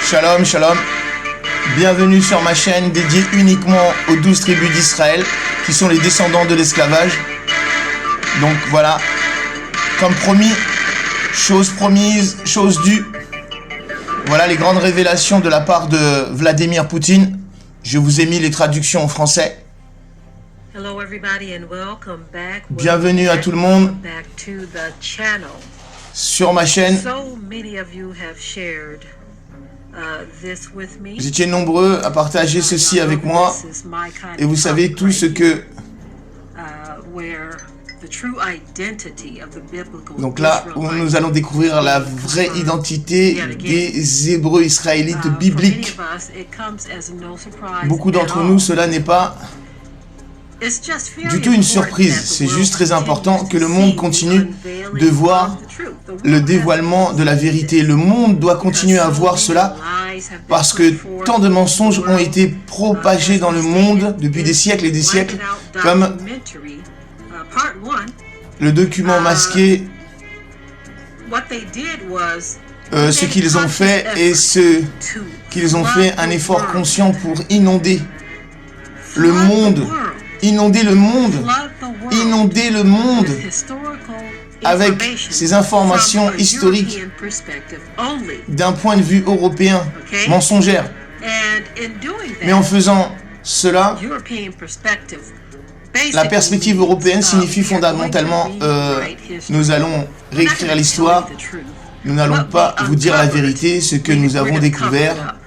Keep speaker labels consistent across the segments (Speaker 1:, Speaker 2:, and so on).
Speaker 1: Shalom, shalom. Bienvenue sur ma chaîne dédiée uniquement aux 12 tribus d'Israël, qui sont les descendants de l'esclavage. Donc voilà, comme promis, chose promise, chose due. Voilà les grandes révélations de la part de Vladimir Poutine. Je vous ai mis les traductions en français. Bienvenue à tout le monde sur ma chaîne. Vous étiez nombreux à partager ceci avec moi et vous savez tout ce que... Donc là, où nous allons découvrir la vraie identité des Hébreux israélites bibliques. Beaucoup d'entre nous, cela n'est pas du tout une surprise. C'est juste très important que le monde continue de voir le dévoilement de la vérité. Le monde doit continuer à voir cela parce que tant de mensonges ont été propagés dans le monde depuis des siècles et des siècles, comme le document masqué. Ce qu'ils ont fait et ce qu'ils ont fait un effort conscient pour inonder le monde. Inonder le monde avec ces informations historiques d'un point de vue européen, mensongère. Mais en faisant cela, la perspective européenne signifie fondamentalement nous allons réécrire l'histoire, nous n'allons pas vous dire la vérité, ce que nous avons découvert,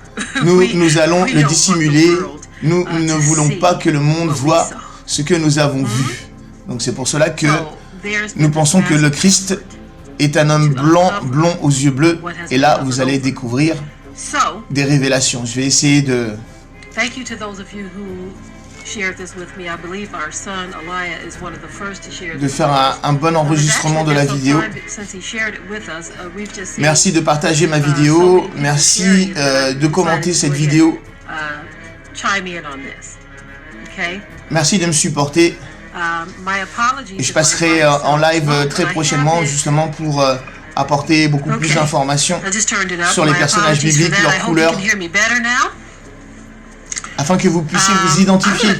Speaker 1: nous allons le dissimuler, nous ne voulons pas que le monde voit ce que nous avons vu. Donc c'est pour cela que nous pensons que le Christ est un homme blanc, blond aux yeux bleus. Et là, vous allez découvrir des révélations. Je vais essayer de faire un bon enregistrement de la vidéo. Merci de partager ma vidéo. Merci de commenter cette vidéo. Merci de me supporter. Et je passerai en live très prochainement justement pour apporter beaucoup plus d'informations sur les personnages bibliques, leurs couleurs, afin que vous puissiez vous identifier.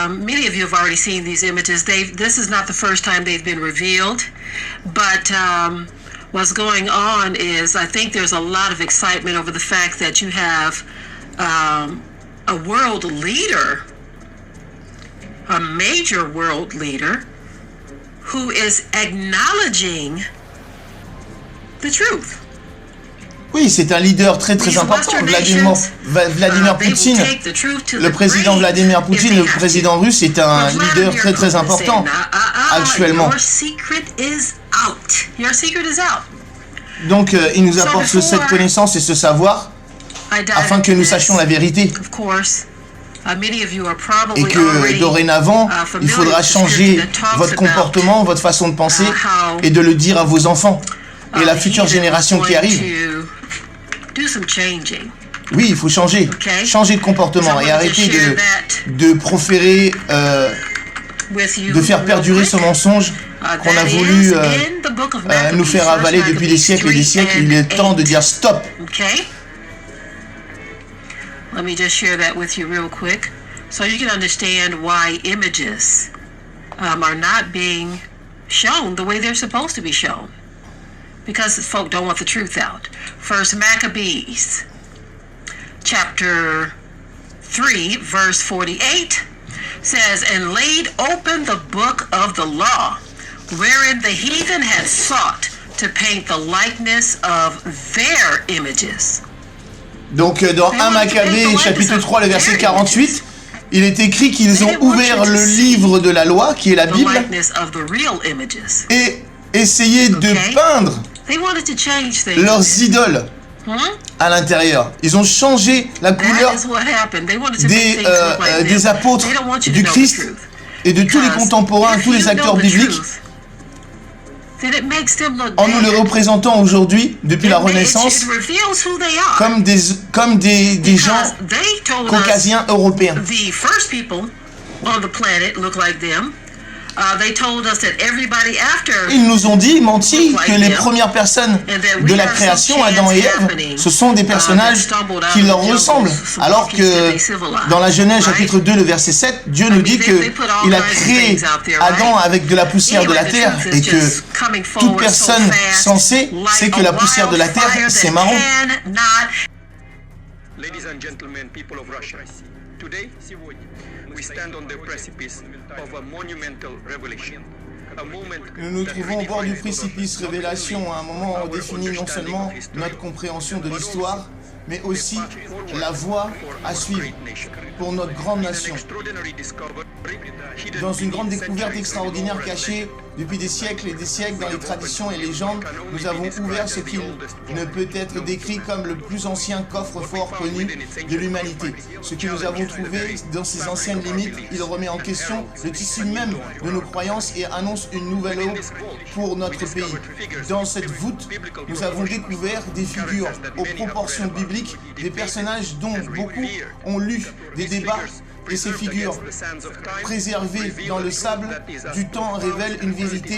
Speaker 2: Many of you have already seen these images. This is not the first time they've been revealed, but what's going on is I think there's a lot of excitement over the fact that you have a world leader, a major world leader, who is acknowledging the truth.
Speaker 1: Oui, c'est un leader très important, Vladimir Poutine. Le président Vladimir Poutine, le président russe, est un leader très important actuellement. Donc, il nous apporte cette connaissance et ce savoir afin que nous sachions la vérité. Et que dorénavant, il faudra changer votre comportement, votre façon de penser et de le dire à vos enfants et la future génération qui arrive. Oui, il faut changer de comportement et arrêter de proférer, de faire perdurer ce mensonge qu'on a voulu nous faire avaler depuis des siècles et des siècles. Il est temps de dire stop.
Speaker 2: Let me just share that with you real quick so you can understand why images are not being shown the way they're supposed to be shown. Because folk don't want the truth out. First Maccabees, chapter 3, verse 48, says, "And laid open the book of the law, wherein the heathen had sought to paint the likeness of their images."
Speaker 1: Donc dans 1 Maccabée, chapitre 3, le verset 48, il est écrit qu'ils ont ouvert le livre de la loi, qui est la Bible, et essayé de peindre leurs idoles à l'intérieur. Ils ont changé la couleur des apôtres du Christ et de tous les contemporains, tous les acteurs bibliques, en nous les représentant aujourd'hui, depuis la Renaissance, comme des gens caucasiens européens. Ils nous ont dit, menti, que les premières personnes de la création, Adam et Ève, ce sont des personnages qui leur ressemblent. Alors que dans la Genèse chapitre 2, le verset 7, Dieu nous dit qu'il a créé Adam avec de la poussière de la terre et que toute personne sensée sait que la poussière de la terre, c'est marron.
Speaker 3: Ladies and gentlemen, people of Russia, today we stand on the precipice of a monumental revelation.
Speaker 1: Nous nous trouvons au bord du précipice révélation, à un moment où on définit non seulement notre compréhension de l'histoire, mais aussi la voie à suivre pour notre grande nation. Dans une grande découverte extraordinaire cachée depuis des siècles et des siècles dans les traditions et légendes, nous avons ouvert ce qui ne peut être décrit comme le plus ancien coffre-fort connu de l'humanité. Ce que nous avons trouvé dans ces anciennes limites, il remet en question le tissu même de nos croyances et annonce une nouvelle eau pour notre pays. Dans cette voûte, nous avons découvert des figures aux proportions bibliques, des personnages dont beaucoup ont lu des débats, et ces figures préservées dans le sable du temps révèlent une vérité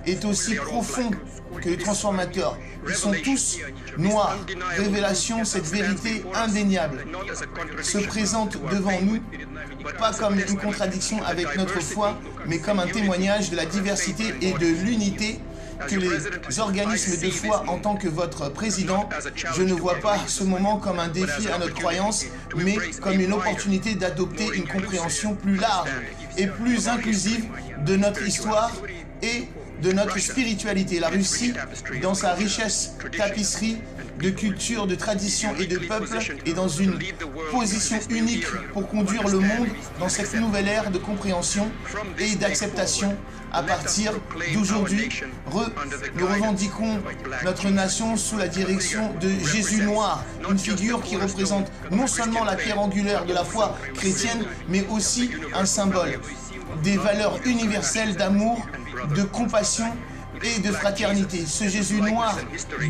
Speaker 1: est aussi profonde que le transformateur. Ils sont tous noirs. Révélation, cette vérité indéniable se présente devant nous, pas comme une contradiction avec notre foi, mais comme un témoignage de la diversité et de l'unité que les organismes de foi en tant que votre président, je ne vois pas ce moment comme un défi à notre croyance, mais comme une opportunité d'adopter une compréhension plus large et plus inclusive de notre histoire et de notre spiritualité. La Russie, dans sa richesse tapisserie de culture, de tradition et de peuple, est dans une position unique pour conduire le monde dans cette nouvelle ère de compréhension et d'acceptation. À partir d'aujourd'hui, nous revendiquons notre nation sous la direction de Jésus noir, une figure qui représente non seulement la pierre angulaire de la foi chrétienne, mais aussi un symbole des valeurs universelles d'amour, de compassion et de fraternité. Ce Jésus noir,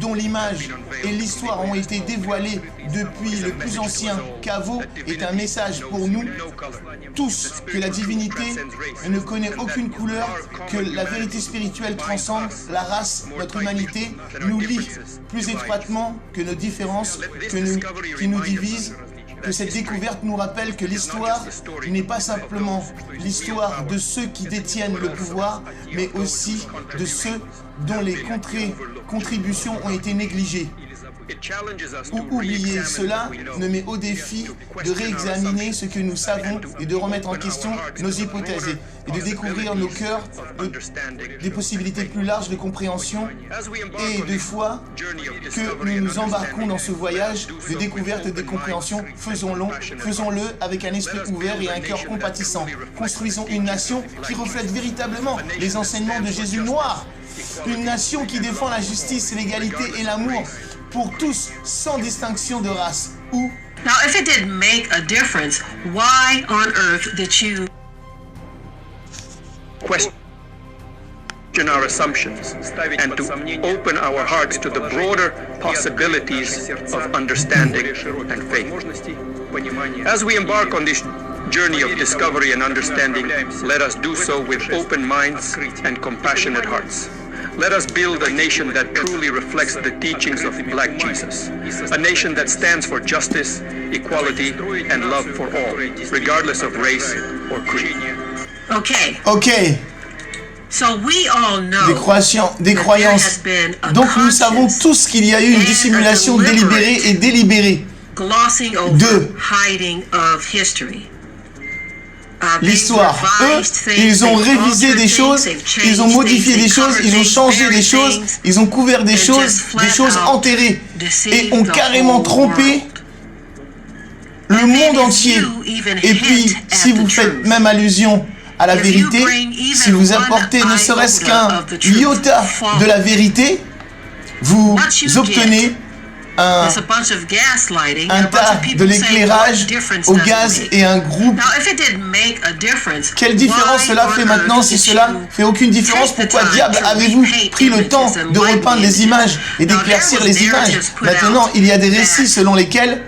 Speaker 1: dont l'image et l'histoire ont été dévoilées depuis le plus ancien caveau, est un message pour nous tous que la divinité ne connaît aucune couleur, que la vérité spirituelle transcende la race, notre humanité, nous lie plus étroitement que nos différences qui nous divisent. Que cette découverte nous rappelle que l'histoire n'est pas simplement l'histoire de ceux qui détiennent le pouvoir, mais aussi de ceux dont les contributions ont été négligées. Ou oublier cela ne met au défi de réexaminer ce que nous savons et de remettre en question nos hypothèses et de découvrir nos cœurs des possibilités plus larges de compréhension et de foi que nous nous embarquons dans ce voyage de découverte et de compréhension. Faisons-le avec un esprit ouvert et un cœur compatissant. Construisons une nation qui reflète véritablement les enseignements de Jésus noir. Une nation qui défend la justice, l'égalité et l'amour pour tous, sans distinction de race. Ou
Speaker 2: Now, if it didn't make a difference, why on earth did you
Speaker 3: question our assumptions and to open our hearts to the broader possibilities of understanding and faith? As we embark on this journey of discovery and understanding, let us do so with open minds and compassionate hearts. Let us build a nation that truly reflects the teachings of Black Jesus, a nation that stands for justice, equality, and love for all, regardless of race or creed.
Speaker 2: Okay. So we all know
Speaker 1: des croyances. Donc nous savons tous qu'il y a eu une dissimulation délibérée et délibérée de l'histoire. Eux, ils ont révisé des choses, ils ont modifié des choses, ils ont changé des choses, ils ont couvert des choses enterrées et ont carrément trompé le monde entier. Et puis, si vous faites même allusion à la vérité, si vous apportez ne serait-ce qu'un iota de la vérité, vous obtenez un tas de l'éclairage au gaz et un groupe. Quelle différence cela fait maintenant? Si cela fait aucune différence, pourquoi diable avez-vous pris le temps de repeindre les images et d'éclaircir les images? Maintenant, il y a des récits selon lesquels